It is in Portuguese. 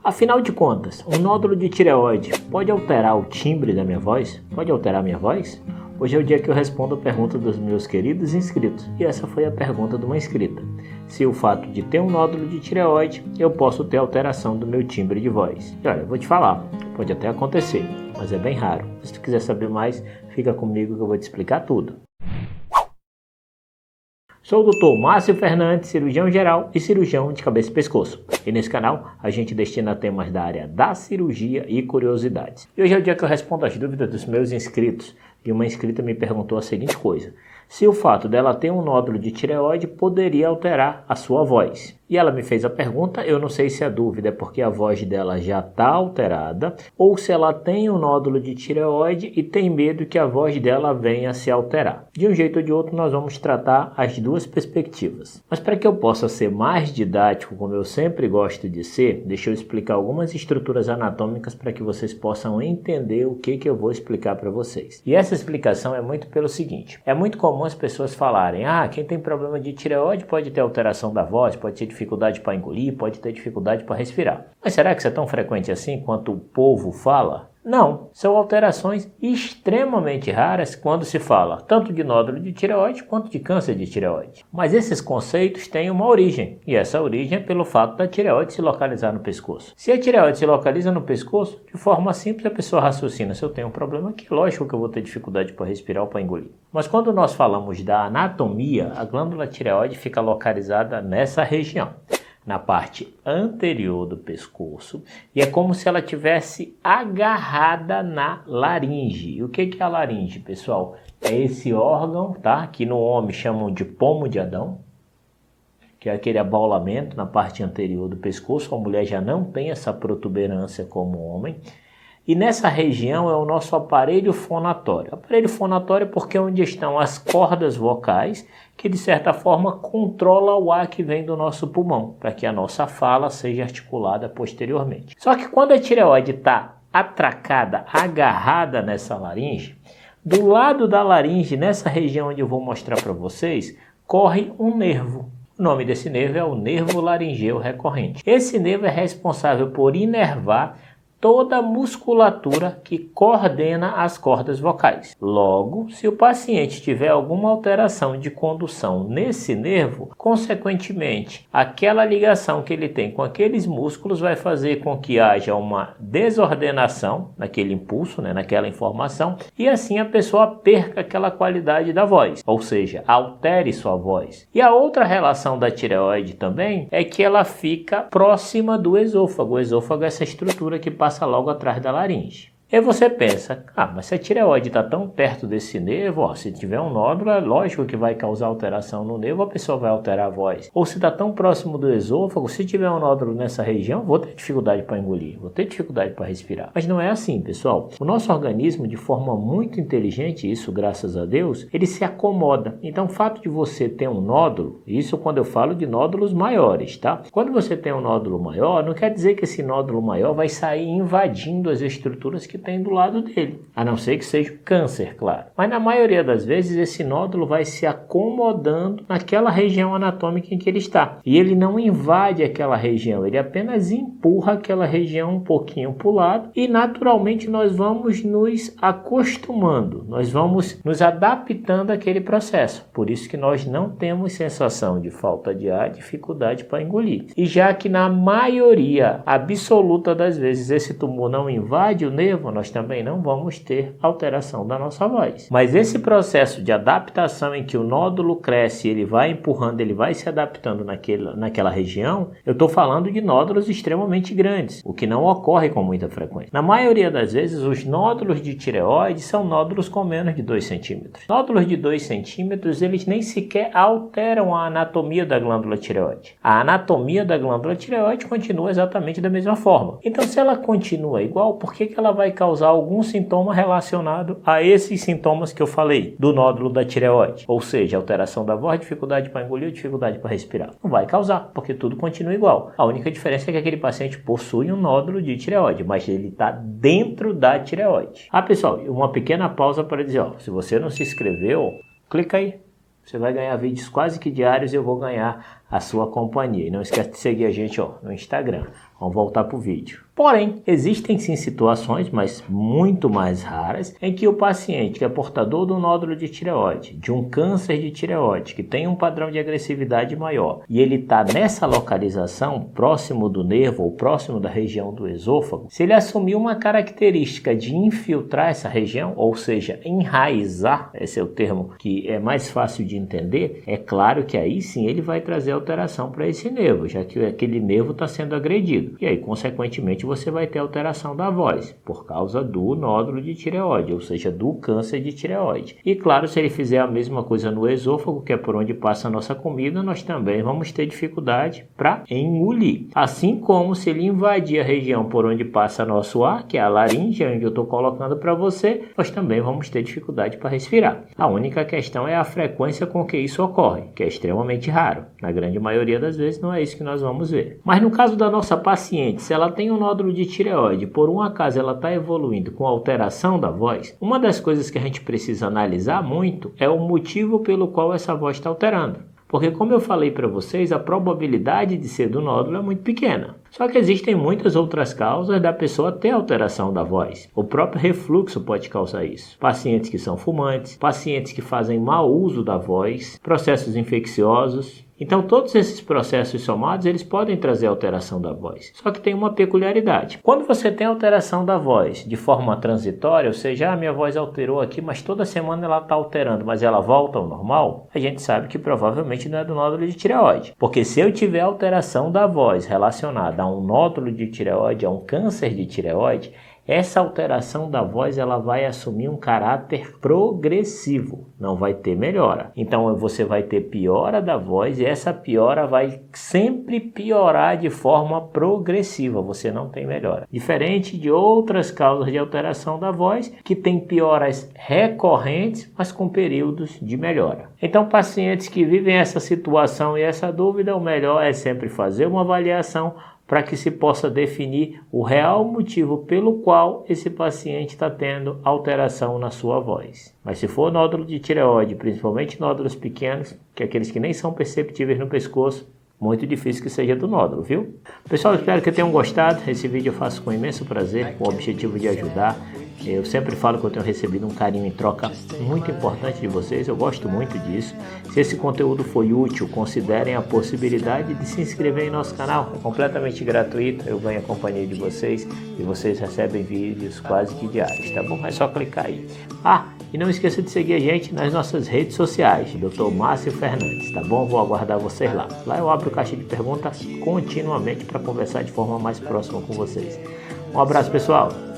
Afinal de contas, um nódulo de tireoide pode alterar o timbre da minha voz? Pode alterar a minha voz? Hoje é o dia que eu respondo a pergunta dos meus queridos inscritos, e essa foi a pergunta de uma inscrita. Se o fato de ter um nódulo de tireoide, eu posso ter alteração do meu timbre de voz. E olha, eu vou te falar, pode até acontecer, mas é bem raro. Se tu quiser saber mais, fica comigo que eu vou te explicar tudo. Sou o Dr. Márcio Fernandes, cirurgião geral e cirurgião de cabeça e pescoço. E nesse canal a gente destina temas da área da cirurgia e curiosidades. E hoje é o dia que eu respondo as dúvidas dos meus inscritos. E uma inscrita me perguntou a seguinte coisa: se o fato dela ter um nódulo de tireoide poderia alterar a sua voz. E ela me fez a pergunta, eu não sei se a dúvida é porque a voz dela já está alterada ou se ela tem um nódulo de tireoide e tem medo que a voz dela venha a se alterar. De um jeito ou de outro nós vamos tratar as duas perspectivas. Mas para que eu possa ser mais didático, como eu sempre gosto de ser, deixa eu explicar algumas estruturas anatômicas para que vocês possam entender o que eu vou explicar para vocês. E essa explicação é muito pelo seguinte: é muito comum as pessoas falarem, quem tem problema de tireoide pode ter alteração da voz, pode ter dificuldade para engolir, pode ter dificuldade para respirar. Mas será que isso é tão frequente assim quanto o povo fala? Não, são alterações extremamente raras quando se fala tanto de nódulo de tireoide quanto de câncer de tireoide. Mas esses conceitos têm uma origem, e essa origem é pelo fato da tireoide se localizar no pescoço. Se a tireoide se localiza no pescoço, de forma simples a pessoa raciocina: se eu tenho um problema aqui, lógico que eu vou ter dificuldade para respirar ou para engolir. Mas quando nós falamos da anatomia, a glândula tireoide fica localizada nessa região, na parte anterior do pescoço, e é como se ela tivesse agarrada na laringe. E o que é a laringe, pessoal? É esse órgão, tá? Que no homem chamam de pomo de Adão, que é aquele abaulamento na parte anterior do pescoço. A mulher já não tem essa protuberância como o homem. E nessa região é o nosso aparelho fonatório. Aparelho fonatório porque é onde estão as cordas vocais, que de certa forma controla o ar que vem do nosso pulmão, para que a nossa fala seja articulada posteriormente. Só que quando a tireoide está atracada, agarrada nessa laringe, do lado da laringe, nessa região onde eu vou mostrar para vocês, corre um nervo. O nome desse nervo é o nervo laringeu recorrente. Esse nervo é responsável por inervar toda a musculatura que coordena as cordas vocais. Logo, se o paciente tiver alguma alteração de condução nesse nervo, consequentemente, aquela ligação que ele tem com aqueles músculos vai fazer com que haja uma desordenação naquele impulso, naquela informação, e assim a pessoa perca aquela qualidade da voz, ou seja, altere sua voz. E a outra relação da tireoide também é que ela fica próxima do esôfago. O esôfago é essa estrutura que passa logo atrás da laringe. E você pensa, mas se a tireoide está tão perto desse nervo, se tiver um nódulo, é lógico que vai causar alteração no nervo, a pessoa vai alterar a voz. Ou se está tão próximo do esôfago, se tiver um nódulo nessa região, vou ter dificuldade para engolir, vou ter dificuldade para respirar. Mas não é assim, pessoal. O nosso organismo, de forma muito inteligente, isso graças a Deus, ele se acomoda. Então, o fato de você ter um nódulo, isso quando eu falo de nódulos maiores, tá? Quando você tem um nódulo maior, não quer dizer que esse nódulo maior vai sair invadindo as estruturas que tem do lado dele, a não ser que seja câncer, claro. Mas na maioria das vezes esse nódulo vai se acomodando naquela região anatômica em que ele está. E ele não invade aquela região, ele apenas empurra aquela região um pouquinho para o lado e naturalmente nós vamos nos acostumando, nós vamos nos adaptando àquele processo. Por isso que nós não temos sensação de falta de ar, dificuldade para engolir. E já que na maioria absoluta das vezes esse tumor não invade o nervo, nós também não vamos ter alteração da nossa voz. Mas esse processo de adaptação em que o nódulo cresce, ele vai empurrando, ele vai se adaptando naquela região, eu estou falando de nódulos extremamente grandes, o que não ocorre com muita frequência. Na maioria das vezes, os nódulos de tireoide são nódulos com menos de 2 centímetros. Nódulos de 2 centímetros, eles nem sequer alteram a anatomia da glândula tireoide. A anatomia da glândula tireoide continua exatamente da mesma forma. Então, se ela continua igual, por que ela vai causar algum sintoma relacionado a esses sintomas que eu falei, do nódulo da tireoide? Ou seja, alteração da voz, dificuldade para engolir, dificuldade para respirar. Não vai causar, porque tudo continua igual. A única diferença é que aquele paciente possui um nódulo de tireoide, mas ele está dentro da tireoide. Pessoal, uma pequena pausa para dizer, se você não se inscreveu, clica aí. Você vai ganhar vídeos quase que diários e eu vou ganhar a sua companhia. E não esquece de seguir a gente no Instagram. Vamos voltar para o vídeo. Porém, existem sim situações, mas muito mais raras, em que o paciente que é portador do nódulo de tireoide, de um câncer de tireoide, que tem um padrão de agressividade maior, e ele está nessa localização, próximo do nervo ou próximo da região do esôfago, se ele assumir uma característica de infiltrar essa região, ou seja, enraizar, esse é o termo que é mais fácil de entender, é claro que aí sim ele vai trazer alteração para esse nervo, já que aquele nervo está sendo agredido. E aí, consequentemente, você vai ter alteração da voz, por causa do nódulo de tireoide, ou seja, do câncer de tireoide. E claro, se ele fizer a mesma coisa no esôfago, que é por onde passa a nossa comida, nós também vamos ter dificuldade para engolir. Assim como se ele invadir a região por onde passa nosso ar, que é a laringe, onde eu estou colocando para você, nós também vamos ter dificuldade para respirar. A única questão é a frequência com que isso ocorre, que é extremamente raro. Na grande maioria das vezes não é isso que nós vamos ver. Mas no caso da nossa paciente, se ela tem um nódulo de tireoide, por um acaso ela está evoluindo com alteração da voz, uma das coisas que a gente precisa analisar muito é o motivo pelo qual essa voz está alterando. Porque, como eu falei para vocês, a probabilidade de ser do nódulo é muito pequena. Só que existem muitas outras causas da pessoa ter alteração da voz. O próprio refluxo pode causar isso. Pacientes que são fumantes, pacientes que fazem mau uso da voz, processos infecciosos. Então, todos esses processos somados, eles podem trazer alteração da voz. Só que tem uma peculiaridade. Quando você tem alteração da voz de forma transitória, ou seja, minha voz alterou aqui, mas toda semana ela está alterando, mas ela volta ao normal, a gente sabe que provavelmente não é do nódulo de tireoide. Porque se eu tiver alteração da voz relacionada a um nódulo de tireoide, a um câncer de tireoide, essa alteração da voz ela vai assumir um caráter progressivo, não vai ter melhora. Então você vai ter piora da voz e essa piora vai sempre piorar de forma progressiva, você não tem melhora. Diferente de outras causas de alteração da voz que tem pioras recorrentes, mas com períodos de melhora. Então pacientes que vivem essa situação e essa dúvida, o melhor é sempre fazer uma avaliação para que se possa definir o real motivo pelo qual esse paciente está tendo alteração na sua voz. Mas se for nódulo de tireoide, principalmente nódulos pequenos, que é aqueles que nem são perceptíveis no pescoço, muito difícil que seja do nódulo, viu? Pessoal, espero que tenham gostado. Esse vídeo eu faço com imenso prazer, com o objetivo de ajudar. Eu sempre falo que eu tenho recebido um carinho em troca muito importante de vocês, eu gosto muito disso. Se esse conteúdo foi útil, considerem a possibilidade de se inscrever em nosso canal. É completamente gratuito, eu ganho a companhia de vocês e vocês recebem vídeos quase que diários, tá bom? É só clicar aí. E não esqueça de seguir a gente nas nossas redes sociais, Dr. Márcio Fernandes, tá bom? Vou aguardar vocês lá. Lá eu abro caixa de perguntas continuamente para conversar de forma mais próxima com vocês. Um abraço, pessoal!